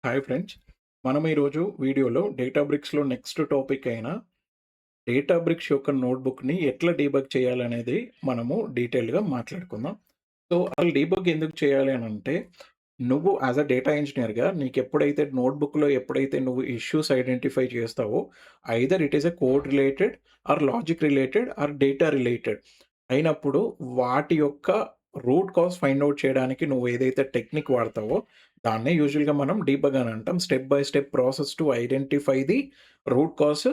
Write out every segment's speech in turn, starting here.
Hi friends. మనం ఈరోజు వీడియోలో డేటాబ్రిక్స్‌లో నెక్స్ట్ టాపిక్ అయిన డేటాబ్రిక్స్ యొక్క నోట్‌బుక్‌ని ఎట్లా డీబగ్ చేయాలనేది మనము డీటెయిల్‌గా మాట్లాడుకుందాం. సో, అసలు డీబగ్ ఎందుకు చేయాలి అనంటే, నువ్వు యాస్ ఎ డేటా ఇంజినీర్‌గా నీకెప్పుడైతే నోట్‌బుక్‌లో ఎప్పుడైతే నువ్వు ఇష్యూస్ ఐడెంటిఫై చేస్తావో, either it is a code related are logic related are data related అయినప్పుడు వాటి యొక్క రూట్ కాజ్ ఫైండ్ ఔట్ చేయడానికి నువ్వు ఏదైతే టెక్నిక్ వాడతావో దాన్నే యూజువల్‌గా మనం డీబగ్ అని అంటాం. Step by step process to identify the root cause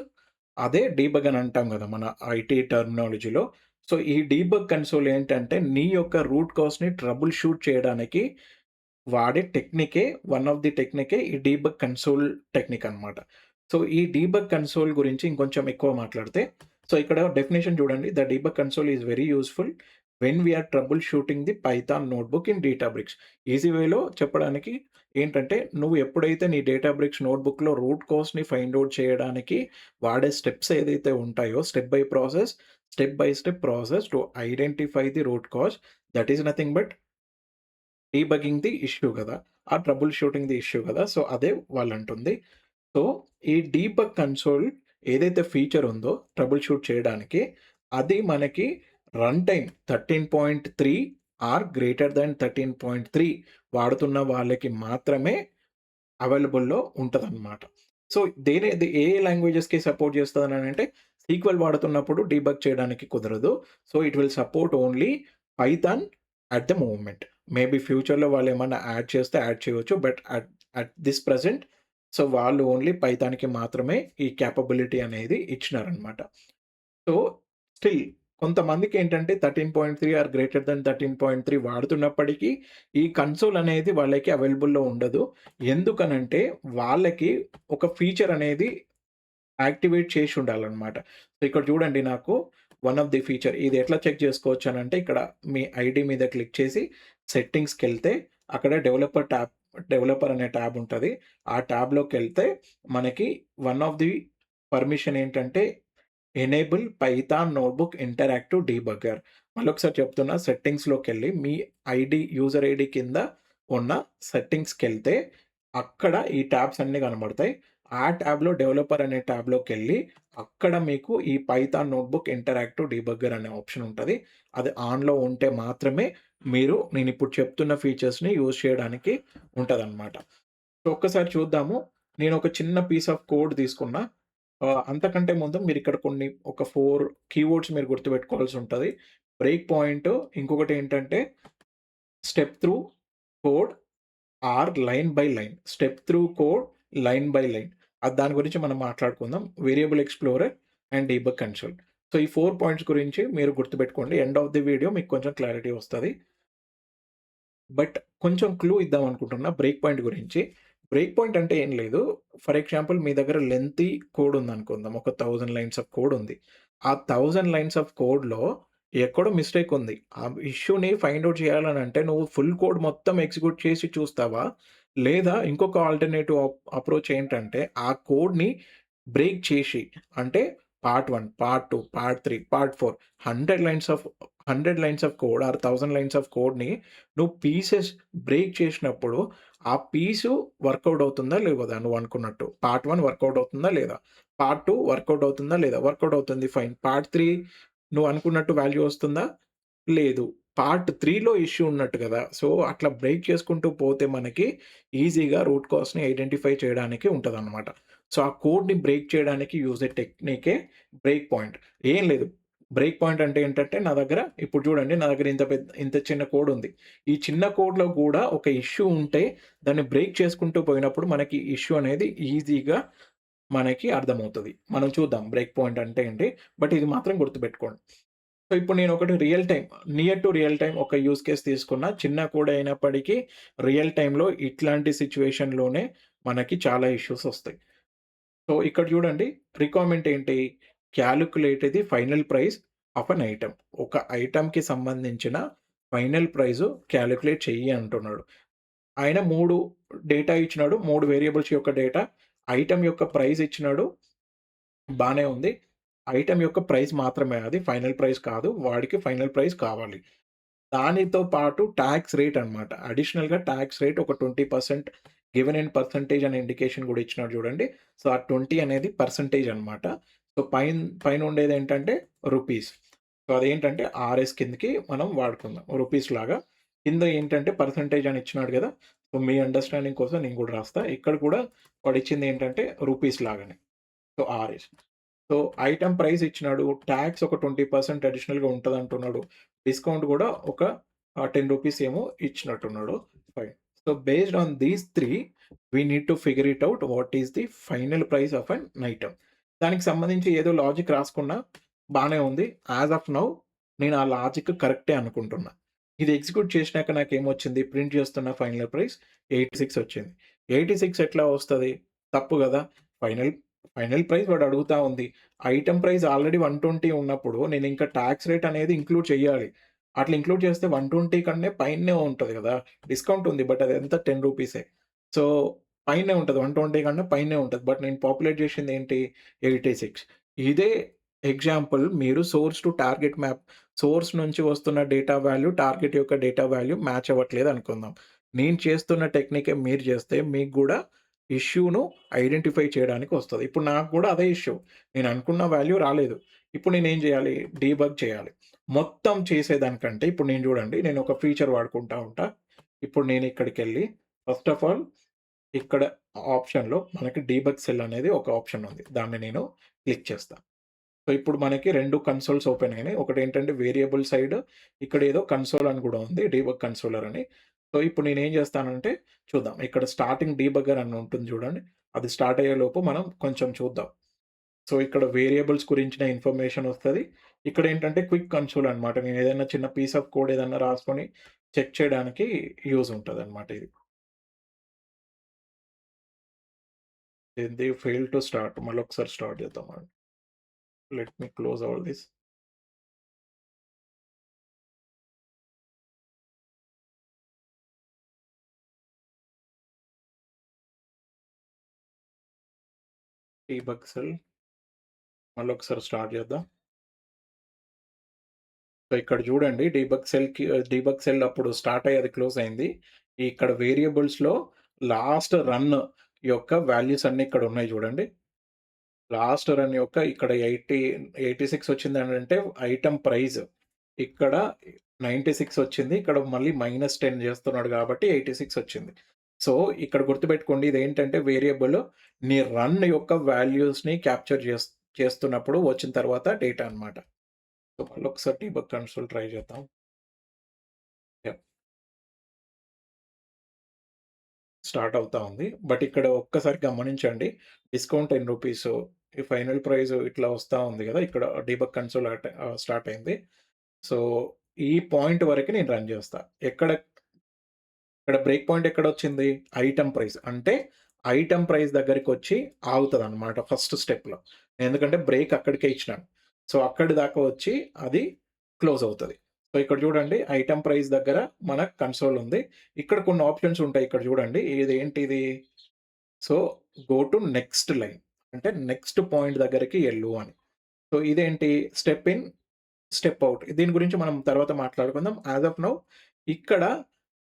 అదే డీబగ్ అని అంటాం గదా! మన ఐటీ టర్మినాలజీలో. సో, ఈ డీబగ్ కన్సోల్ ఏంటంటే నీ యొక్క రూట్ కాజ్‌ని ట్రబుల్ షూట్ చేయడానికి వాడే టెక్నికే వన్ ఆఫ్ ది టెక్నికే ఈ డీబగ్ కన్సోల్ టెక్నిక్ అనమాట. సో, ఈ డీబగ్ కన్సోల్ గురించి ఇంకొంచెం ఎక్కువ మాట్లాడితే, సో, ఇక్కడ డెఫినిషన్ చూడండి. The debug console is very useful when we are troubleshooting the Python notebook in Databricks. Easy వేలో చెప్పడానికి ఏంటంటే, నువ్వు ఎప్పుడైతే నీ డేటాబ్రిక్స్ నోట్‌బుక్‌లో రూట్ కాజ్‌ని ఫైండ్ ఔట్ చేయడానికి వాడే స్టెప్స్ ఏదైతే ఉంటాయో step by step process to identify the root cause that is nothing but debugging the issue గదా! ఆ ట్రబుల్ షూటింగ్ ది ఇష్యూ గదా! సో, అదే వాళ్ళంటుంది. సో, ఈ డీబగ్ కన్సోల్ ఏదైతే ఫీచర్ ఉందో ట్రబుల్ షూట్ చేయడానికి, అది మనకి runtime 13.3 or greater than 13.3 వాడుతున్న వాళ్ళకి మాత్రమే అవైలబుల్‌లో ఉంటదనమాట. సో, ఇది ఏ లాంగ్వేజెస్‌కి సపోర్ట్ చేస్తదనంటే, సీక్వెల్ వాడుతున్నప్పుడు డీబగ్ చేయడానికి కుదరదు. So, it will support only Python at the movement. Maybe ఫ్యూచర్‌లో వాళ్ళేమన్నా యాడ్ చేస్తే యాడ్ చేయవచ్చు. But at at this present so, వాళ్ళు ఓన్లీ పైథాన్‌కి మాత్రమే ఈ కేపబిలిటీ అనేది ఇచ్చినారనమాట. సో, స్టిల్ కొంతమందికేంటంటే 13.3 ఆర్ గ్రేటర్ థాన్ 13.3 వాడుతున్నప్పటికీ, ఈ కన్సోల్ అనేది వాళ్ళకి అవైలబుల్‌లో ఉండదు. ఎందుకనంటే, వాళ్ళకి ఒక ఫీచర్ అనేది యాక్టివేట్ చేసి ఉండాలనమాట. సో, ఇక్కడ చూడండి నాకు వన్ ఆఫ్ ది ఫీచర్ ఇది ఎట్లా చెక్ చేసుకోవచ్చనంటే, ఇక్కడ మీ ఐడీ మీద క్లిక్ చేసి సెట్టింగ్స్‌కెళ్తే, అక్కడ డెవలపర్ అనే ట్యాబ్ ఉంటది. ఆ ట్యాబ్‌లోకెళ్తే మనకి వన్ ఆఫ్ ది పర్మిషన్ ఏంటంటే enable Python notebook interactive debugger. మళ్ళొకసారి చెప్తున్నా సెట్టింగ్స్‌లోకెళ్ళి మీ యూజర్ ఐడీ కింద ఉన్న సెట్టింగ్స్‌కెళ్తే అక్కడ ఈ ట్యాబ్స్ అన్నీ కనబడతాయి. ఆ ట్యాబ్‌లో డెవలపర్ అనే ట్యాబ్‌లోకెళ్ళి అక్కడ మీకు ఈ పైథాన్ నోట్‌బుక్ ఇంటరాక్టివ్ డీబగ్గర్ అనే ఆప్షన్ ఉంటది. అది ఆన్‌లో ఉంటే మాత్రమే మీరు నేనిప్పుడు చెప్తున్న ఫీచర్స్‌ని యూజ్ చేయడానికి ఉంటదనమాట. సో, ఒక్కసారి చూద్దాము. నేనొక చిన్న పీస్ ఆఫ్ కోడ్ తీసుకున్నా. అంతకంటే ముందు మీరిక్కడ ఒక 4 కీవర్డ్స్ మీరు గుర్తుపెట్టుకోవాల్సుంటది. బ్రేక్ పాయింట్, ఇంకొకటేంటంటే step through code or line by line. Step through code, line by line. దాని గురించి మనం మాట్లాడుకుందాం. Variable explorer and debug console. So, ఈ 4 పాయింట్స్ గురించి మీరు గుర్తుపెట్టుకోండి. ఎండ్ ఆఫ్ ది వీడియో మీకు కొంచెం క్లారిటీ వస్తది. బట్ కొంచెం క్లూ ఇద్దామనుకుంటున్నా బ్రేక్ పాయింట్ గురించి. బ్రేక్ పాయింట్ అంటే ఏం లేదు. ఫర్ ఎగ్జాంపుల్ మీ దగ్గర లెంతీ కోడ్ ఉందనుకుందాం. ఒక 1000 లైన్స్ ఆఫ్ కోడ్ ఉంది. ఆ 1000 లైన్స్ ఆఫ్ కోడ్‌లో ఎక్కడో మిస్టేక్ ఉంది. ఆ ఇష్యూని ఫైండ్ ఔట్ చేయాలనంటే నువ్వు ఫుల్ కోడ్ మొత్తం ఎగ్జిక్యూట్ చేసి చూస్తావా? లేదా ఇంకొక ఆల్టర్‌నేటివ్ అప్రోచ్ ఏంటంటే ఆ కోడ్‌ని బ్రేక్ చేసి అంటే part 1, part 2, part 3, part 4 100 lines of 100 lines of code or 1000 lines of కోడ్‌ని నువ్వు పీసెస్ బ్రేక్ చేసినప్పుడు, ఆ పీసు వర్కౌట్ అవుతుందా? లేదా? నువ్వనుకున్నట్టు. పార్ట్ 1 వర్కౌట్ అవుతుందా? లేదా? పార్ట్ 2 వర్కౌట్ అవుతుందా? లేదా? వర్కౌట్ అవుతుంది ఫైన్. పార్ట్ 3 నువ్వనుకున్నట్టు వాల్యూ వస్తుందా? లేదు. పార్ట్ 3లో ఇష్యూ ఉన్నట్టు గదా! సో, అట్లా బ్రేక్ చేసుకుంటూ పోతే మనకి ఈజీగా రూట్ కాజ్‌ని ఐడెంటిఫై చేయడానికి ఉంటదనమాట. సో, ఆ కోడ్‌ని బ్రేక్ చేయడానికి యూజ్ అయ్యే టెక్నికే బ్రేక్ పాయింట్. ఏం లేదు. బ్రేక్ పాయింట్ అంటే ఏంటంటే, నా దగ్గర ఇప్పుడు చూడండి నా దగ్గర ఇంత చిన్న కోడ్ ఉంది. ఈ చిన్న కోడ్‌లో గూడా ఒక ఇష్యూ ఉంటే దాన్ని బ్రేక్ చేసుకుంటూ పోయినప్పుడు మనకి ఇష్యూ అనేది ఈజీగా మనకి అర్థమవుతది. మనం చూద్దాం బ్రేక్ పాయింట్ అంటే ఏంటి? బట్ ఇది మాత్రం గుర్తుపెట్టుకోండి. సో, ఇప్పుడు నేనొకటి నియర్ టు రియల్ టైమ్ ఒక యూజ్ కేస్ తీసుకున్నా. చిన్న కోడ్ అయినప్పటికీ రియల్ టైమ్‌లో ఇట్లాంటి సిట్యుయేషన్‌లోనే మనకి చాలా ఇష్యూస్ ఒస్తాయి. సో, ఇక్కడ చూడండి రిక్వైర్మెంట్ ఏంటి? Calculate the final price of an item. ఒక ఐటెమ్‌కి సంబంధించిన ఫైనల్ ప్రైస్ కాలిక్యులేట్ చెయ్యి అంటున్నాడు. ఆయన 3 డేటా ఇచ్చినాడు. 3 వేరియబుల్స్ యొక్క డేటా. ఐటెమ్ యొక్క ప్రైస్ ఇచ్చినాడు. బానే ఉంది. ఐటెమ్ యొక్క ప్రైస్ మాత్రమే అది. ఫైనల్ ప్రైస్ కాదు. వాడికి ఫైనల్ ప్రైస్ కావాలి. దానితో పాటు టాక్స్ రేట్ అన్నమాట. అడిషనల్‌గా టాక్స్ రేట్ ఒక 20% గివెన్ ఇన్ పర్సెంటేజ్ అనే ఇండికేషన్ గూడా ఇచ్చినాడు చూడండి. సో, ఆ 20 అనేది పర్సెంటేజ్ అనమాట. సో, పైన ఉండేదేంటంటే రూపీస్. సో, అదేంటంటే ఆర్ఎస్ కిందకి మనం వాడుకుందాం. రూపీస్ లాగా. కింద ఏంటంటే పర్సెంటేజ్ అని ఇచ్చినాడు గదా! సో, మీ అండర్‌స్టాండింగ్ కోసం నేను గూడా రాస్తా. ఇక్కడ కూడా వాడిచ్చిందేంటంటే రూపీస్ లాగానే. So, RS. So, item price ఇచ్చినాడు. టాక్స్ ఒక 20% అడిషనల్‌గా ఉంటదంటున్నాడు. డిస్కౌంట్ గూడా ఒక 10 రూపీస్ ఏమో ఇచ్చినట్టున్నాడు. Fine. So, based on these 3 we need to figure it out what is the final price of an item. దానికి సంబంధించి ఏదో లాజిక్ రాసుకున్నా బానే ఉంది. యాస్ ఆఫ్ నౌ నేను ఆ లాజిక్ కరెక్టే అనుకుంటున్నా. ఇది ఎగ్జిక్యూట్ చేసినాక నాకేమొచ్చింది? ప్రింట్ చేస్తున్న ఫైనల్ ప్రైస్ 86 వచ్చింది. 86 ఎట్లా వస్తది? తప్పు గదా! ఫైనల్ ఫైనల్ ప్రైస్ వాడు అడుగుతా ఉంది. ఐటెమ్ ప్రైస్ ఆల్రెడీ 120 ఉన్నప్పుడు నేనింకా టాక్స్ రేట్ అనేది ఇంక్లూడ్ చేయాలి. అట్లా ఇంక్లూడ్ చేస్తే 120 కన్నా పైనే ఉంటది గదా! డిస్కౌంట్ ఉంది. బట్ అదెంత 10 రూపీసే. సో, పైనే ఉంటది. 120 కన్నా పైనే ఉంటది. బట్ నేను పాపులేట్ చేసిందేంటి? 86. ఇదే ఎగ్జాంపుల్ మీరు source to target map source నుంచి వస్తున్న డేటా వాల్యూ, టార్గెట్ యొక్క డేటా వాల్యూ మ్యాచ్ అవ్వట్లేదు అనుకుందాం. నేను చేస్తున్న టెక్నికే మీరు చేస్తే మీకు గూడా ఇష్యూను ఐడెంటిఫై చేయడానికి వస్తది. ఇప్పుడు నాకు గూడా అదే ఇష్యూ. నేను అనుకున్న వాల్యూ రాలేదు. ఇప్పుడు నేనేం జేయాలి? డీబగ్ చేయాలి. మొత్తం చేసేదానికంటే ఇప్పుడు నేను జూడండి, నేను ఒక ఫీచర్ వాడుకుంటా ఉంటా. ఇప్పుడు నేను ఇక్కడికెళ్ళి ఫస్ట్ ఆఫ్ ఆల్ ఇక్కడ ఆప్షన్‌లో మనకి డీబగ్ సెల్ అనేది ఒక ఆప్షన్ ఉంది. దాన్ని నేను క్లిక్ చేస్తా. సో, ఇప్పుడు మనకి 2 కన్సోల్స్ ఓపెన్ అయినాయి. ఒకటేంటంటే వేరియబుల్ సైడ్ ఇక్కడేదో కన్సోల్ అని గూడా ఉంది. డీబగ్ కన్సోలర్ అని. సో, ఇప్పుడు నేనేం జేస్తానంటే చూద్దాం. ఇక్కడ స్టార్టింగ్ డీబగ్గర్ అని ఉంటుంది జూడండి. అది స్టార్ట్ అయ్యేలోపు మనం కొంచెం చూద్దాం. సో, ఇక్కడ వేరియబుల్స్ గురించిన ఇన్ఫర్మేషన్ ఒస్తది. ఇక్కడేంటంటే క్విక్ కన్సోల్ అనమాట. నేనేదైనా చిన్న పీస్ ఆఫ్ కోడ్ ఏదన్నా రాసుకొని చెక్ చేయడానికి యూజ్ ఉంటదనమాట ఇది. ఏంది ఫెయిల్ టు స్టార్ట్ మళ్ళొకసారి స్టార్ట్ చేద్దామండి. Let me close all this. Debug cell మళ్ళొకసారి స్టార్ట్ చేద్దాం. సో, ఇక్కడ చూడండి డీబగ్ సెల్ అప్పుడు స్టార్ట్ అయ్యి అది క్లోజ్ అయింది. ఇక్కడ వేరియబుల్స్‌లో లాస్ట్ రన్ యొక్క వాల్యూస్ అన్నీ ఇక్కడ ఉన్నాయి చూడండి. లాస్ట్ రన్ యొక్క ఇక్కడ 86 వచ్చిందనంటే ఐటెమ్ ప్రైస్. ఇక్కడ 96 వచ్చింది. ఇక్కడ మళ్ళీ -10 చేస్తున్నాడు కాబట్టి 86 వచ్చింది. సో, ఇక్కడ గుర్తుపెట్టుకోండి ఇదేంటంటే వేరియబుల్ నీ రన్ యొక్క వాల్యూస్‌ని క్యాప్చర్ చేస్తున్నప్పుడు వచ్చిన తర్వాత డేటా అన్నమాట. సో, మళ్ళొకసారి డీబగ్ కన్సోల్ ట్రై చేద్దాం. యాహ్! స్టార్ట్ అవుతా ఉంది. బట్ ఇక్కడ ఒక్కసారి గమనించండి. Discount 10 rupees. ఈ ఫైనల్ ప్రైస్ ఇట్లా వస్తా ఉంది గదా! ఇక్కడ డీబగ్ కన్సోల్ స్టార్ట్ అయింది. సో, ఈ పాయింట్ వరకి నేను రన్ చేస్తా. ఇక్కడ బ్రేక్ పాయింట్ ఎక్కడొచ్చింది? Item price. అంటే ఐటెమ్ ప్రైస్ దగ్గరికొచ్చి ఆగుతదనమాట ఫస్ట్ స్టెప్‌లో. ఎందుకంటే బ్రేక్ అక్కడికే ఇచ్చినాను. సో, అక్కడి దాకా వచ్చి అది క్లోజ్ అవుతది. సో, ఇక్కడ చూడండి ఐటెమ్ ప్రైస్ దగ్గర మన కన్సోల్ ఉంది. ఇక్కడ కొన్ని ఆప్షన్స్ ఉంటాయి. ఇక్కడ చూడండి ఇదేంటిది? So, go to next line. అంటే నెక్స్ట్ పాయింట్ దగ్గరికి ఎళ్ళు అని. సో, ఇదేంటి? Step in, step out. దీని గురించి మనం తర్వాత మాట్లాడుకుందాం. యాస్ ఆఫ్ నౌ ఇక్కడ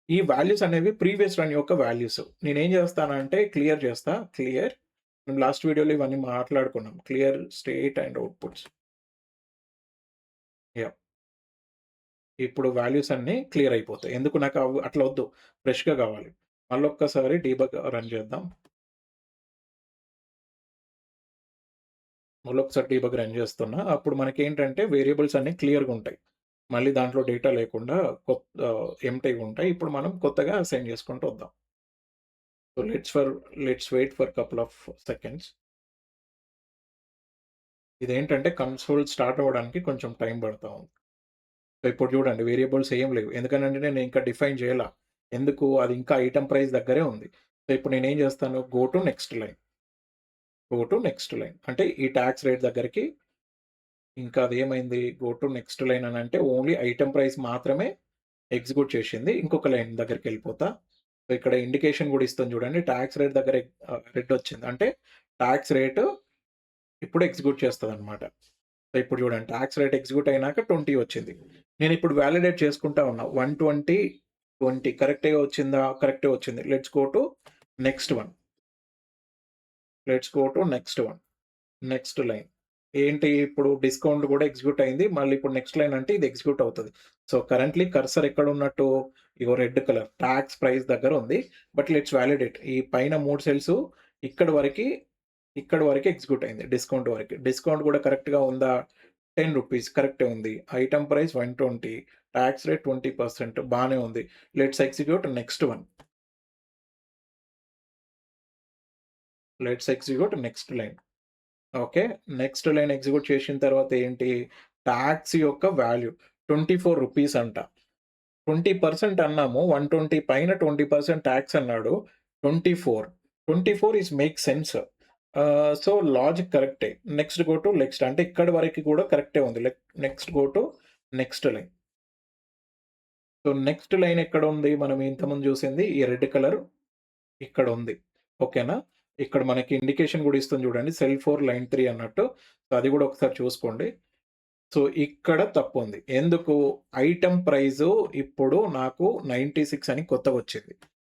ఈ వాల్యూస్ అనేవి ప్రీవియస్ రన్ యొక్క వాల్యూస్. నేనేం చేస్తానంటే క్లియర్ చేస్తా. క్లియర్ మేము లాస్ట్ వీడియోలో ఇవన్నీ మాట్లాడుకున్నాం. Clear state and outputs. Yeah! ఇప్పుడు వాల్యూస్ అన్నీ క్లియర్ అయిపోతాయి. ఎందుకు నాకు అట్లా వద్దు. ఫ్రెష్‌గా కావాలి. మళ్ళొక్కసారి డీబగ్ రన్ చేద్దాం. మళ్ళొకసారి డీబగ్ రన్ చేస్తున్నా. అప్పుడు మనకేంటంటే వేరియబుల్స్ అన్నీ క్లియర్‌గుంటాయి. మళ్ళీ దాంట్లో డేటా లేకుండా ఎంప్టీగుంటాయి. ఇప్పుడు మనం కొత్తగా అసైన్ చేసుకుంటూ వద్దాం. So, let's wait for couple of seconds. ఇదేంటంటే కన్సోల్ స్టార్ట్ అవ్వడానికి కొంచెం టైం పడతా ఉంది. సో, ఇప్పుడు చూడండి వేరియబుల్స్ ఏం లేవు. ఎందుకనంటే నేను ఇంకా డిఫైన్ చేయలా. ఎందుకు? అది ఇంకా ఐటెమ్ ప్రైస్ దగ్గరే ఉంది. సో, ఇప్పుడు నేనేం చేస్తాను? Go to next line. Go to next line. అంటే ఈ టాక్స్ రేట్ దగ్గరికి ఇంకా అదేమైంది? గో టు నెక్స్ట్ లైన్ అనంటే ఓన్లీ ఐటెమ్ ప్రైస్ మాత్రమే ఎగ్జిక్యూట్ చేసింది. ఇంకొక లైన్ దగ్గరికెళ్ళిపోతా. సో, ఇక్కడ ఇండికేషన్ గూడా ఇస్తుంది చూడండి. టాక్స్ రేట్ దగ్గర రెడ్ వచ్చింది. అంటే టాక్స్ రేట్ ఇప్పుడు ఎగ్జిక్యూట్ చేస్తదనమాట. సో, ఇప్పుడు చూడండి టాక్స్ రేట్ ఎగ్జిక్యూట్ అయినాక 20 వచ్చింది. నేనిప్పుడు వాలిడేట్ చేసుకుంటా ఉన్నా. 120, 20 కరెక్టే వచ్చిందా? కరెక్టే వచ్చింది. Let's go to next one. Let's go to next one. Next line. ఏంటి ఇప్పుడు డిస్కౌంట్ కూడా ఎగ్జిక్యూట్ అయింది. మళ్ళీ ఇప్పుడు నెక్స్ట్ లైన్ అంటే ఇది ఎగ్జిక్యూట్ అవుతది. సో, కరెంట్‌లీ కర్సర్ ఎక్కడున్నట్టు ఇగో రెడ్ కలర్ టాక్స్ ప్రైస్ దగ్గర ఉంది. But let's validate. ఈ పైన 3 సెల్స్ ఇక్కడి వరకి, ఇక్కడి వరకి ఎగ్జిక్యూట్ అయింది. డిస్కౌంట్ వరకి. డిస్కౌంట్ కూడా కరెక్ట్‌గా ఉందా? ₹10 కరెక్టే ఉంది. ఐటెమ్ ప్రైస్ 120, టాక్స్ రేట్ 20% బానే ఉంది. Let's execute next one. Let's execute next line. Okay. Next line execute చేసిన తర్వాత ఏంటి? టాక్స్ యొక్క వాల్యూ ₹24 అంట. 20% అన్నాము. 120 పైన 20% టాక్స్ అన్నాడు. 24. 24 is make sense. So, logic కరెక్టే. నెక్స్ట్ గో టు నెక్స్ట్ అంటే ఇక్కడి వరకి కూడా కరెక్టే ఉంది. Next go to next line. So, next line ఎక్కడుంది? మనం ఇంతకుముందు చూసింది ఈ రెడ్ కలర్ ఇక్కడుంది. ఓకేనా? ఇక్కడ మనకి ఇండికేషన్ గూడా ఇస్తుంది చూడండి. సెల్ 4 లైన్ 3 అన్నట్టు. సో, అది గూడా ఒకసారి చూసుకోండి. సో, ఇక్కడ తప్పుంది. ఎందుకు? ఐటెమ్ ప్రైజు ఇప్పుడు నాకు 96 అని కొత్తగొచ్చింది.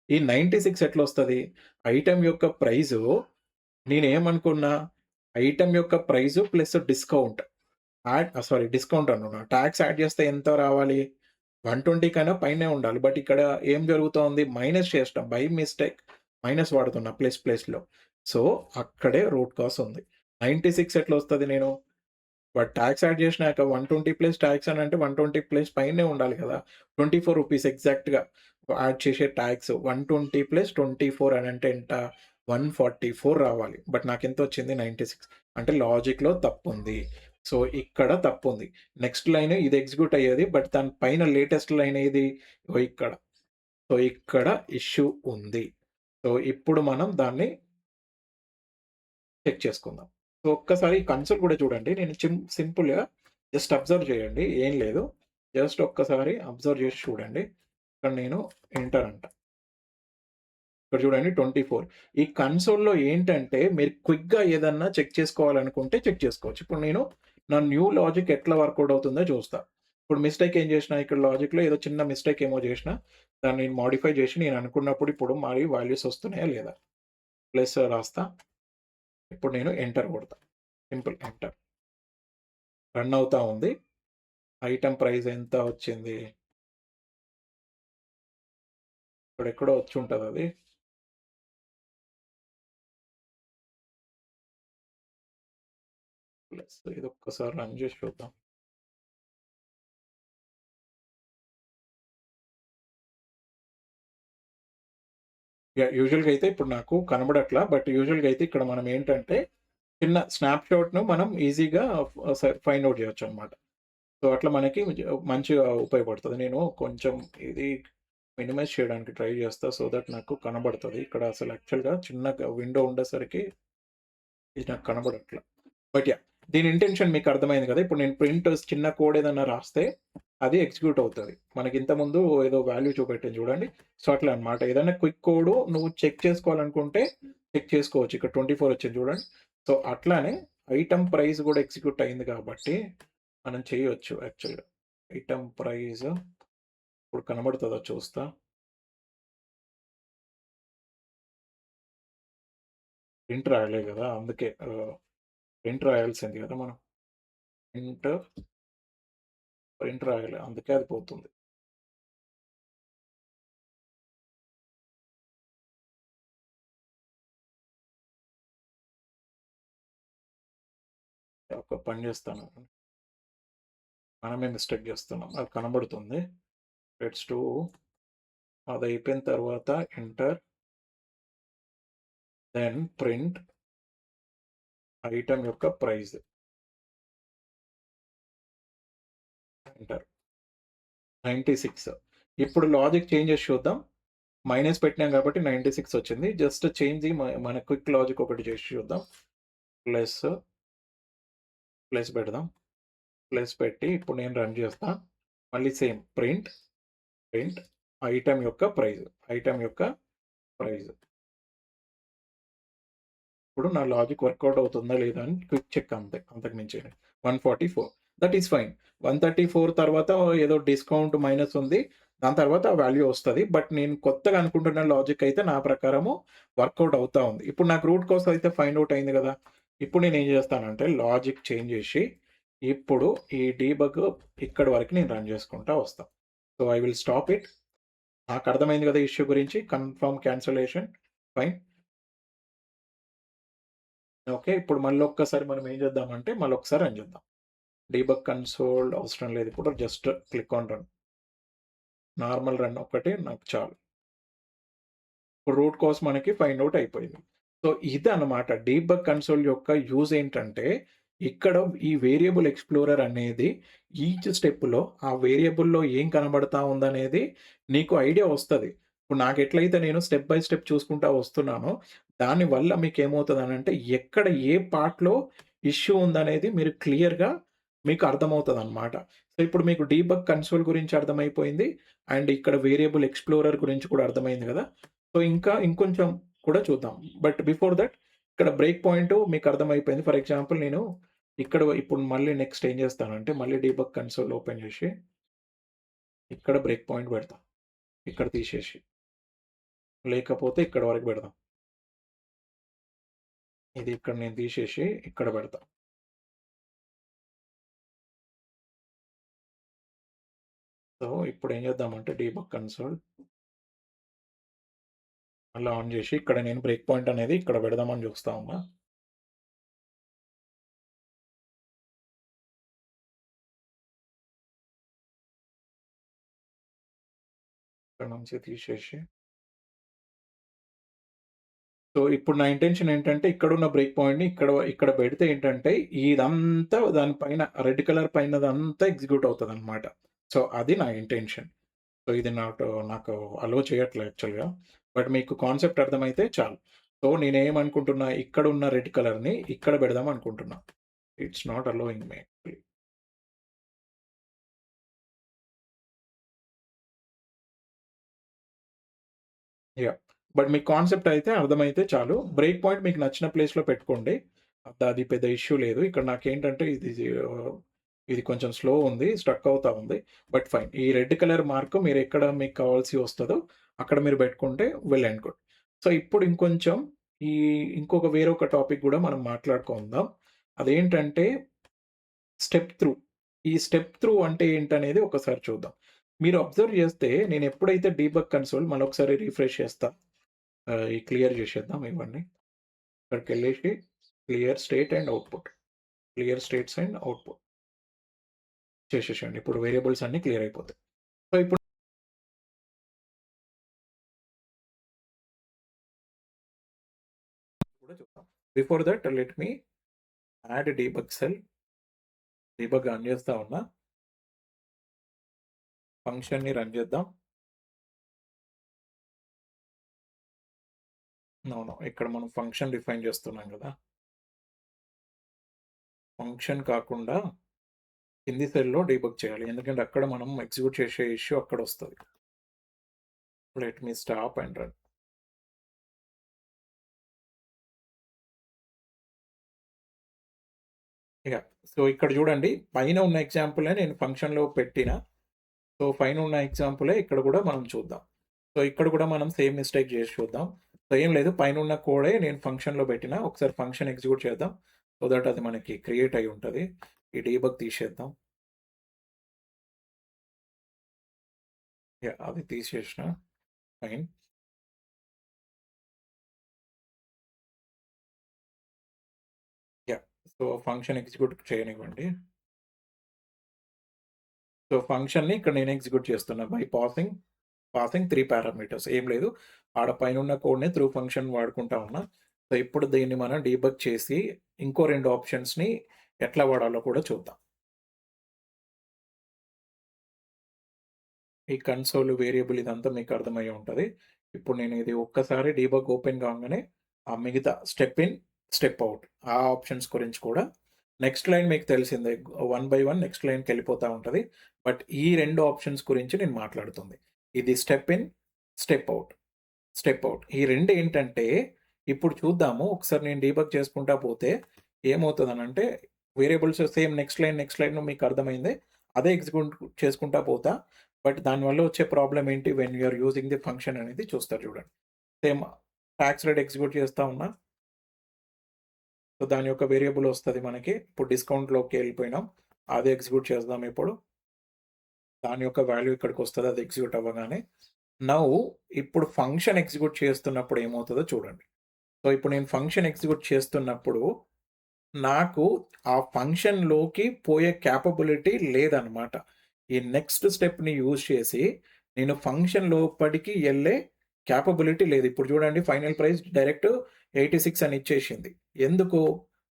ఈ 96 ఎట్లొస్తది? ఐటెమ్ యొక్క ప్రైజు నేనేమనుకున్నా? ఐటెమ్ యొక్క ప్రైజు ప్లస్ డిస్కౌంట్. డిస్కౌంట్ అంటున్నా. టాక్స్ యాడ్ చేస్తే ఎంత రావాలి? 120 కన్నా పైనే ఉండాలి. బట్ ఇక్కడ ఏం జరుగుతోంది? మైనస్ చేసినాం. బై మిస్టేక్ మైనస్ వాడుతున్నా ప్లస్‌లో. సో, అక్కడే రూట్ కాజ్ ఉంది. 96 ఎట్లొస్తది నేను? బట్ టాక్స్ యాడ్ చేసినాక 120 ప్లస్ టాక్స్ అనంటే 120 ప్లస్ పైనే ఉండాలి కదా! ₹24 ఎగ్జాక్ట్‌గా యాడ్ చేసే టాక్స్ 120 ప్లస్ 24 అనంటే ఎంత? 144 రావాలి. బట్ నాకెంతొచ్చింది? 96 అంటే లాజిక్‌లో తప్పుంది. సో, ఇక్కడ తప్పుంది. నెక్స్ట్ లైన్ ఇది ఎగ్జిక్యూట్ అయ్యేది. బట్ దాని పైన లేటెస్ట్ లైన్ ఏది? ఇగో ఇక్కడ. సో, ఇక్కడ ఇష్యూ ఉంది. సో, ఇప్పుడు మనం దాన్ని చెక్ చేసుకుందాం. సో, ఒక్కసారి కన్సోల్ కూడా చూడండి. నేను సింపుల్‌గా జస్ట్ అబ్జర్వ్ చేయండి. ఏం లేదు. జస్ట్ ఒక్కసారి అబ్జర్వ్ చేసి చూడండి. ఇక్కడ నేను ఎంటర్ అంట. ఇక్కడ చూడండి 24. ఈ కన్సోల్‌లో ఏంటంటే మీరు క్విక్‌గా ఏదన్నా చెక్ చేసుకోవాలనుకుంటే చెక్ చేసుకోవచ్చు. ఇప్పుడు నేను నా న్యూ లాజిక్ ఎట్లా వర్కౌట్ అవుతుందో చూస్తా. ఇప్పుడు మిస్టేక్ ఏం చేసినా ఇక్కడ లాజిక్‌లో ఏదో చిన్న మిస్టేక్ ఏమో చేసినా దాన్ని నేను మోడిఫై చేసి నేను అనుకున్నప్పుడు ఇప్పుడు మరి వాల్యూస్ వస్తున్నాయా లేదా? ప్లస్ రాస్తా. ఇప్పుడు నేను ఎంటర్ కొడతా. Simple enter. రన్ అవుతా ఉంది. ఐటెమ్ ప్రైస్ ఎంత వచ్చింది? ఇక్కడెక్కడో వచ్చుంటదది. ప్లస్ ఇది ఒక్కసారి రన్ చేసి చూద్దాం. యూజువల్‌గా అయితే ఇప్పుడు నాకు కనబడట్లా. బట్ యూజువల్‌గా అయితే ఇక్కడ మనం ఏంటంటే చిన్న స్నాప్‌షాట్‌ను మనం ఈజీగా ఫైండ్ ఔట్ చేయొచ్చనమాట. సో, అట్లా మనకి మంచిగా ఉపయోగపడుతది. నేను కొంచెం ఇది మినిమైజ్ చేయడానికి ట్రై చేస్తా. సో దట్ నాకు కనబడతది. ఇక్కడ అసలు యాక్చువల్‌గా చిన్నగా విండో ఉండేసరికి ఇది నాకు కనబడట్ల. But yeah! దీని ఇంటెన్షన్ మీకు అర్థమైంది కదా! ఇప్పుడు నేను చిన్న కోడ్ ఏదన్నా రాస్తే అది ఎగ్జిక్యూట్ అవుతది. మనకి ఇంతకుముందు ఏదో వాల్యూ చూపెట్టాను చూడండి. సో, అట్లా అన్నమాట. ఏదైనా క్విక్ కోడ్ నువ్వు చెక్ చేసుకోవాలనుకుంటే చెక్ చేసుకోవచ్చు. ఇక్కడ 24 వచ్చింది చూడండి. సో, అట్లానే ఐటెమ్ ప్రైస్ కూడా ఎగ్జిక్యూట్ అయింది కాబట్టి మనం చేయొచ్చు యాక్చువల్‌గా. ఐటెమ్ ప్రైస్ ఇప్పుడు కనబడుతదా చూస్తా. ప్రింట్ రాయలే కదా! అందుకే ప్రింట్ రాయాల్సింది కదా మనం. ప్రింట్, ప్రింట్ రాయాలి. అందుకే అది పోతుంది. ఒక పని చేస్తాను. మనమే మిస్టేక్ చేస్తున్నాం. అది కనబడుతుంది. లెట్స్ డూ అది అయిపోయిన తర్వాత ఎంటర్ దెన్ ప్రింట్ ఐటెమ్ యొక్క ప్రైస్ ఎంటర్ 96. ఇప్పుడు లాజిక్ చేంజ్ చేసి చూద్దాం. మైనస్ పెట్టినాం కాబట్టి 96 వచ్చింది. జస్ట్ చేంజ్ మన క్విక్ లాజిక్ ఒకటి చేసి చూద్దాం. ప్లస్, ప్లస్ పెడదాం. ప్లస్ పెట్టి ఇప్పుడు నేను రన్ చేస్తా. మళ్ళీ సేమ్ ప్రింట్, ప్రింట్ ఐటెమ్ యొక్క ప్రైస్, ఐటెమ్ యొక్క ప్రైస్. ఇప్పుడు నా లాజిక్ వర్కౌట్ అవుతుందా లేదా అని క్విక్ చెక్ అంతే. అంతకు మించి 144 దట్ ఈస్ ఫైన్. 134 తర్వాత ఏదో డిస్కౌంట్ మైనస్ ఉంది. దాని తర్వాత ఆ వాల్యూ వస్తది. బట్ నేను కొత్తగా అనుకుంటున్న లాజిక్ అయితే నా ప్రకారము వర్కౌట్ అవుతా ఉంది. ఇప్పుడు నాకు రూట్ కాజ్ అయితే ఫైండ్ ఔట్ అయింది గదా! ఇప్పుడు నేనేం జేస్తానంటే లాజిక్ చేంజ్ జేసి, ఇప్పుడు ఈ డీబగ్ ఇక్కడి వరకు నేను రన్ జేసుకుంటా వస్తా. So, I will stop it. నాకర్థమైంది గదా! ఇష్యూ గురించి. Confirm cancellation. ఫైన్. ఓకే. ఇప్పుడు మళ్ళొక్కసారి మనం ఏం జేద్దామంటే మళ్ళొకసారి రన్ జేద్దాం. డీబగ్ కన్సోల్ అవసరం లేదు. ఇప్పుడు just click on run. Normal run ఒక్కటే నాకు చాలు. ఇప్పుడు రూట్ కాజ్ మనకి ఫైండ్ ఔట్ అయిపోయింది. సో, ఇదనమాట డీబగ్ కన్సోల్ యొక్క యూజ్ ఏంటంటే, ఇక్కడ ఈ వేరియబుల్ ఎక్స్‌ప్లోరర్ అనేది ఈచ్ స్టెప్‌లో ఆ వేరియబుల్‌లో ఏం కనబడతా ఉందనేది నీకు ఐడియా వస్తది. ఇప్పుడు నాకెట్లయితే నేను స్టెప్ బై స్టెప్ చూసుకుంటా వస్తున్నానో, దానివల్ల మీకేమవుతదనంటే, ఎక్కడ ఏ పార్ట్‌లో ఇష్యూ ఉందనేది మీరు క్లియర్‌గా మీకు అర్థమవుతదనమాట. సో, ఇప్పుడు మీకు డీబగ్ కన్సోల్ గురించి అర్థమైపోయింది. అండ్ ఇక్కడ వేరియబుల్ ఎక్స్‌ప్లోరర్ గురించి కూడా అర్థమైంది గదా! సో, ఇంకా ఇంకొంచెం కూడా చూద్దాం. బట్ బిఫోర్ థట్ ఇక్కడ బ్రేక్ పాయింట్ మీకు అర్థమైపోయింది. ఫర్ ఎగ్జాంపుల్ నేను ఇక్కడ ఇప్పుడు మళ్ళీ నెక్స్ట్ ఏం చేస్తానంటే మళ్ళీ డీబగ్ కన్సోల్ ఓపెన్ చేసి ఇక్కడ బ్రేక్ పాయింట్ పెడతా. ఇక్కడ తీసేసి. లేకపోతే ఇక్కడ వరకు పెడదాం. ఇది ఇక్కడ నేను తీసేసి ఇక్కడ పెడతా. సో, ఇప్పుడు ఏం చేద్దామంటే డీబగ్ కన్సోల్ మళ్ళా ఆన్ చేసి ఇక్కడ నేను బ్రేక్ పాయింట్ అనేది ఇక్కడ పెడదామని చూస్తా ఉన్నా. ఇక్కడ నుంచి తీసేసి సో, ఇప్పుడు నా ఇంటెన్షన్ ఏంటంటే, ఇక్కడున్న బ్రేక్ పాయింట్‌ని ఇక్కడ పెడితే ఏంటంటే, ఇదంతా దాని పైన రెడ్ కలర్ పైనదంతా ఎగ్జిక్యూట్ అవుతదనమాట. సో, అది నా ఇంటెన్షన్. సో, ఇది నాకు అలో చేయట్లే యాక్చువల్‌గా. బట్ మీకు కాన్సెప్ట్ అర్థమైతే చాలు. సో, నేనేమనుకుంటున్నా, ఇక్కడున్న రెడ్ కలర్‌ని ఇక్కడ పెడదాం అనుకుంటున్నా. It's not allowing me actually. Yeah! But మీకు కాన్సెప్ట్ అయితే అర్థమైతే చాలు. బ్రేక్ పాయింట్ మీకు నచ్చిన ప్లేస్‌లో పెట్టుకోండి. అది పెద్ద ఇష్యూ లేదు. ఇక్కడ నాకేంటంటే ఇది కొంచెం స్లో ఉంది. స్ట్రక్ అవుతా ఉంది. But fine. ఈ రెడ్ కలర్ మార్క్ మీరెక్కడ మీకు కావాల్సి వస్తదో అక్కడ మీరు పెట్టుకుంటే వెల్ అండ్ గుడ్. సో, ఇప్పుడు ఇంకొంచెం ఈ వేరొక టాపిక్ గూడా మనం మాట్లాడుకుందాం. అదేంటంటే స్టెప్ త్రూ. ఈ స్టెప్ త్రూ అంటే ఏంటనేది ఒకసారి చూద్దాం. మీరు అబ్జర్వ్ చేస్తే నేనెప్పుడైతే డీబగ్ కన్సోల్ మళ్ళొకసారి రిఫ్రెష్ చేస్తా. ఈ క్లియర్ చేసేద్దాం ఇవన్నీ. ఇక్కడికెళ్ళేసి clear state and output. Clear states and output చేసేసేయండి. ఇప్పుడు వేరియబుల్స్ అన్నీ క్లియర్ అయిపోతాయి. సో, ఇప్పుడు కూడా చూద్దాం. Before that let me add debug cell. Debug run చేస్తా ఉన్నా. ఫంక్షన్‌ని రన్ చేద్దాం. అవును. ఇక్కడ మనం ఫంక్షన్ డిఫైన్ చేస్తున్నాం గదా! ఫంక్షన్ కాకుండా కింది సెల్‌లో డీబగ్ చేయాలి. ఎందుకంటే అక్కడ మనం ఎగ్జిక్యూట్ చేసే ఇష్యూ అక్కడొస్తది. Let me stop and run. Yeah! So, ఇక్కడ చూడండి పైన ఉన్న ఎగ్జాంపులే నేను ఫంక్షన్‌లో పెట్టిన. సో, పైన ఉన్న ఎగ్జాంపులే ఇక్కడ కూడా మనం చూద్దాం. సో, ఇక్కడ కూడా మనం సేమ్ మిస్టేక్ చేసి చూద్దాం. సో, ఏం లేదు పైనున్న కోడే నేను ఫంక్షన్‌లో పెట్టిన. ఒకసారి ఫంక్షన్ ఎగ్జిక్యూట్ చేద్దాం. సో దట్ అది మనకి క్రియేట్ అయ్యి ఉంటది. ఈ డీబగ్ తీసేద్దాం. యాహ్! అది తీసేసిన. Fine. Yeah! So, function execute చేయనివ్వండి. సో, ఫంక్షన్‌ని ఇక్కడ నేను ఎగ్జిక్యూట్ చేస్తున్నా బై పాసింగ్ 3 పారామీటర్స్. ఏం లేదు. ఆడ పైనున్న కోడ్‌ని త్రూ ఫంక్షన్ వాడుకుంటా ఉన్నా. సో, ఇప్పుడు దీన్ని మనం డీబగ్ చేసి ఇంకో 2 ఆప్షన్స్‌ని ఎట్లా వాడాలో కూడా చూద్దాం. ఈ కన్సోల్ వేరియబుల్ ఇదంతా మీకు అర్థమయ్యే ఉంటది. ఇప్పుడు నేను ఇది ఒక్కసారి డీబగ్ ఓపెన్ కాంగానే ఆ మిగతా స్టెప్ ఇన్, స్టెప్ ఔట్ ఆ ఆప్షన్స్ గురించి కూడా నెక్స్ట్ లైన్ మీకు తెలిసిందే. వన్ బై వన్ నెక్స్ట్ లైన్‌కెళ్ళిపోతా ఉంటది. బట్ ఈ 2 ఆప్షన్స్ గురించి నేను మాట్లాడుతుంది. ఇది step in, step out, step out. ఈ 2 ఏంటంటే ఇప్పుడు చూద్దాము. ఒకసారి నేను డీబగ్ చేసుకుంటా పోతే ఏమవుతదనంటే వేరియబుల్స్ సేమ్ నెక్స్ట్ లైన్ మీకు అర్థమైంది. అదే ఎగ్జిక్యూట్ చేసుకుంటా పోతా. బట్ దానివల్ల వచ్చే ప్రాబ్లమ్ ఏంటి? When you are using the function అనేది చూస్తారు చూడండి. సేమ్ టాక్స్ రేట్ ఎగ్జిక్యూట్ చేస్తా ఉన్నా. సో, దాని యొక్క వేరియబుల్ వస్తది మనకి. ఇప్పుడు డిస్కౌంట్‌లోకి ఎళ్ళిపోయినాం. అది ఎగ్జిక్యూట్ చేద్దాం ఇప్పుడు. దాని యొక్క వాల్యూ ఇక్కడికొస్తది అది ఎగ్జిక్యూట్ అవ్వగానే. నౌ ఇప్పుడు ఫంక్షన్ ఎగ్జిక్యూట్ చేస్తున్నప్పుడు ఏమవుతదో చూడండి. సో, ఇప్పుడు నేను ఫంక్షన్ ఎగ్జిక్యూట్ చేస్తున్నప్పుడు నాకు ఆ ఫంక్షన్‌లోకి పోయే కేపబిలిటీ లేదనమాట. ఈ నెక్స్ట్ స్టెప్‌ని యూజ్ చేసి నేను ఫంక్షన్ లోపటికి ఎళ్ళే కేపబిలిటీ లేదు. ఇప్పుడు చూడండి ఫైనల్ ప్రైస్ డైరెక్ట్ 86 అని ఇచ్చేసింది. ఎందుకు?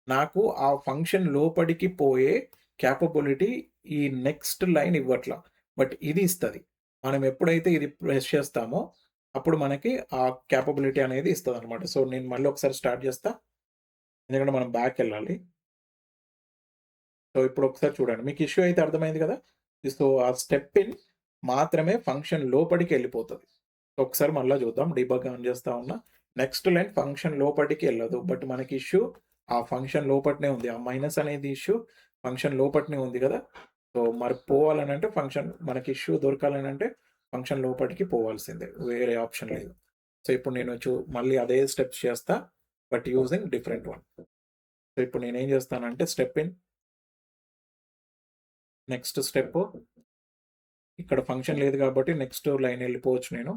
నాకు ఆ ఫంక్షన్ లోపటికి పోయే కేపబిలిటీ ఈ నెక్స్ట్ లైన్ ఇవ్వట్ల. బట్ ఇది ఇస్తది. మనం ఎప్పుడైతే ఇది ప్రెస్ చేస్తామో అప్పుడు మనకి ఆ కేపబిలిటీ అనేది ఇస్తదనమాట. సో, నేను మళ్ళీ ఒకసారి స్టార్ట్ చేస్తా. ఎందుకంటే మనం బ్యాకెళ్ళాలి. సో, ఇప్పుడు ఒకసారి చూడండి. మీకు ఇష్యూ అయితే అర్థమైంది కదా! సో, ఆ స్టెప్ ఇన్ మాత్రమే ఫంక్షన్ లోపటికి ఎళ్ళిపోతది. ఒకసారి మళ్ళా చూద్దాం. డీబగ్ ఆన్ చేస్తా ఉన్నా. నెక్స్ట్ లైన్ ఫంక్షన్ లోపటికి ఎళ్ళదు. బట్ మనకి ఇష్యూ ఆ ఫంక్షన్ లోపటనే ఉంది. ఆ మైనస్ అనేది ఇష్యూ ఫంక్షన్ లోపటనే ఉంది కదా! సో, మరి పోవాలనంటే ఫంక్షన్ మనకి ఇష్యూ దొరకాలనంటే ఫంక్షన్ లోపటికి పోవాల్సిందే. వేరే ఆప్షన్ లేదు. సో, ఇప్పుడు నేను మళ్ళీ అదే స్టెప్స్ చేస్తా. But using different one. So, ఇప్పుడు నేనేం చేస్తానంటే స్టెప్ ఇన్ నెక్స్ట్ స్టెప్పు ఇక్కడ ఫంక్షన్ లేదు కాబట్టి నెక్స్ట్ లైన్ ఎళ్ళిపోవచ్చు నేను.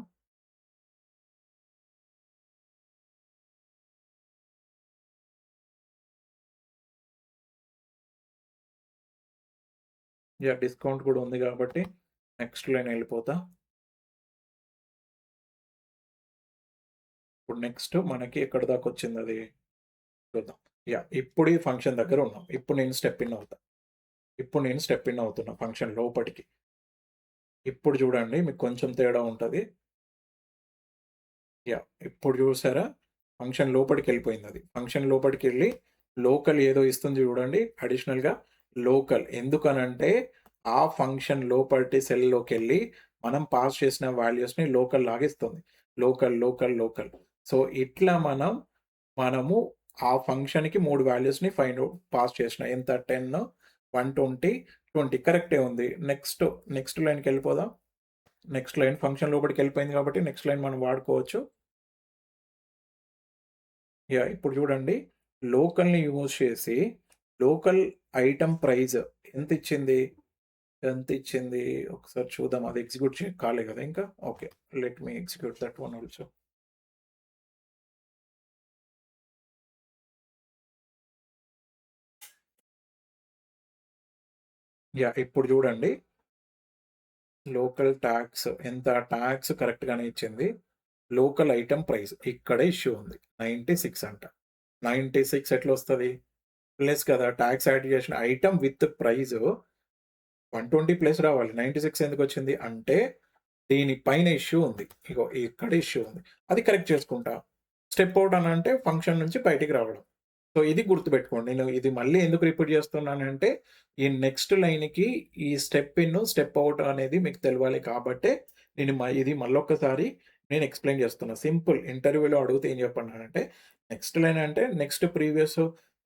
యాహ్! డిస్కౌంట్ కూడా ఉంది కాబట్టి నెక్స్ట్ లైన్ ఎళ్ళిపోతా. ఇప్పుడు నెక్స్ట్ మనకి ఎక్కడి దాకొచ్చిందది చూద్దాం. యాహ్! ఇప్పుడు ఈ ఫంక్షన్ దగ్గర ఉన్నాం. ఇప్పుడు నేను స్టెప్ ఇన్ అవుతా. ఇప్పుడు నేను స్టెప్ ఇన్ అవుతున్నా ఫంక్షన్ లోపటికి. ఇప్పుడు చూడండి మీకు కొంచెం తేడా ఉంటది. యాహ్! ఇప్పుడు చూసారా? ఫంక్షన్ లోపటికెళ్ళిపోయిందది. ఫంక్షన్ లోపటికెళ్ళి లోకల్ ఏదో ఇస్తుంది చూడండి అడిషనల్‌గా లోకల్. ఎందుకనంటే ఆ ఫంక్షన్ లోపటి సెల్‌లోకెళ్ళి మనం పాస్ చేసిన వాల్యూస్‌ని లోకల్ లాగా ఇస్తుంది. Local, local, local. సో, ఇట్లా మనము ఆ ఫంక్షన్‌కి 3 వాల్యూస్‌ని పాస్ చేసిన. ఎంత 10, 120, 20 కరెక్టే ఉంది. నెక్స్ట్ లైన్‌కెళ్ళిపోదాం. నెక్స్ట్ లైన్ ఫంక్షన్ లోపటికెళ్ళిపోయింది కాబట్టి నెక్స్ట్ లైన్ మనం వాడుకోవచ్చు. యాహ్! ఇప్పుడు చూడండి లోకల్‌ని యూజ్ చేసి లోకల్ ఐటెమ్ ప్రైస్ ఎంతిచ్చింది? ఎంతిచ్చింది? ఒకసారి చూద్దాం. అది ఎగ్జిక్యూట్ కాలే కదా ఇంకా. Okay. Let me execute that one also. Yeah! ఇప్పుడు చూడండి లోకల్ టాక్స్ ఎంత టాక్స్ కరెక్ట్‌గానే ఇచ్చింది. లోకల్ ఐటెమ్ ప్రైస్ ఇక్కడే ఇష్యూ ఉంది. 96 అంట. 96 ఎట్లొస్తది? ప్లస్ కదా! టాక్స్ యాడ్ చేసిన ఐటెమ్ విత్ ప్రైస్ 120 ప్లస్ రావాలి. 96 ఎందుకొచ్చింది? అంటే దీని పైన ఇష్యూ ఉంది. ఇగో ఇక్కడ ఇష్యూ ఉంది. అది కరెక్ట్ చేసుకుంటా. స్టెప్ ఔట్ అనంటే ఫంక్షన్ నుంచి బయటికి రావడం. సో, ఇది గుర్తుపెట్టుకోండి. నేను ఇది మళ్ళీ ఎందుకు రిపీట్ చేస్తున్నానంటే, ఈ నెక్స్ట్ లైన్‌కి ఈ స్టెప్ ఇన్, స్టెప్ ఔట్ అనేది మీకు తెలవాలి కాబట్టే నేను ఇది మళ్ళొక్కసారి నేను ఎక్స్‌ప్లెయిన్ చేస్తున్నా. సింపుల్ ఇంటర్వ్యూలో అడిగితే ఏం చెప్పన్నానంటే, నెక్స్ట్ లైన్ అంటే నెక్స్ట్ ప్రీవియస్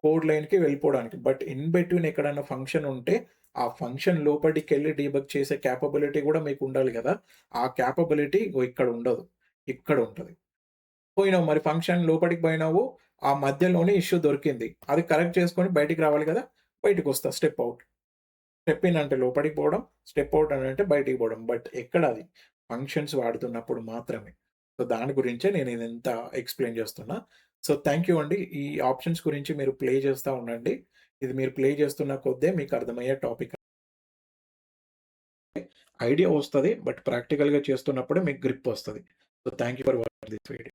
కోడ్ లైన్‌కి వెళ్ళిపోవడానికి. బట్ ఇన్ బిట్వీన్ ఎక్కడన్నా ఫంక్షన్ ఉంటే, ఆ ఫంక్షన్ లోపటికెళ్ళి డీబగ్ చేసే కేపబిలిటీ కూడా మీకుండాలి గదా! ఆ కేపబిలిటీ ఇగో ఇక్కడ ఉండదు. ఇక్కడ ఉంటది. పోయినావు మరి ఫంక్షన్ లోపటికి పోయినావు. ఆ మధ్యలోనే ఇష్యూ దొరికింది. అది కరెక్ట్ చేసుకొని బయటికి రావాలి గదా! బయటికొస్తా స్టెప్ ఔట్. స్టెప్ ఇన్ అంటే లోపలికి పోవడం. స్టెప్ ఔట్ అనంటే బయటికి పోవడం. బట్ ఎక్కడ అది? ఫంక్షన్స్ వాడుతున్నప్పుడు మాత్రమే. సో, దాని గురించే నేను ఇదంతా ఎక్స్‌ప్లెయిన్ చేస్తున్నా. సో, థాంక్ యూ అండి. ఈ ఆప్షన్స్ గురించి మీరు ప్లే చేస్తా ఉండండి. ఇది మీరు ప్లే చేస్తున్న కొద్దే మీకు అర్థమయ్యే టాపిక్. ఐడియా వస్తది. బట్ ప్రాక్టికల్‌గా చేస్తున్నప్పుడే మీకు గ్రిప్ వస్తది. So, thank you for watching this video.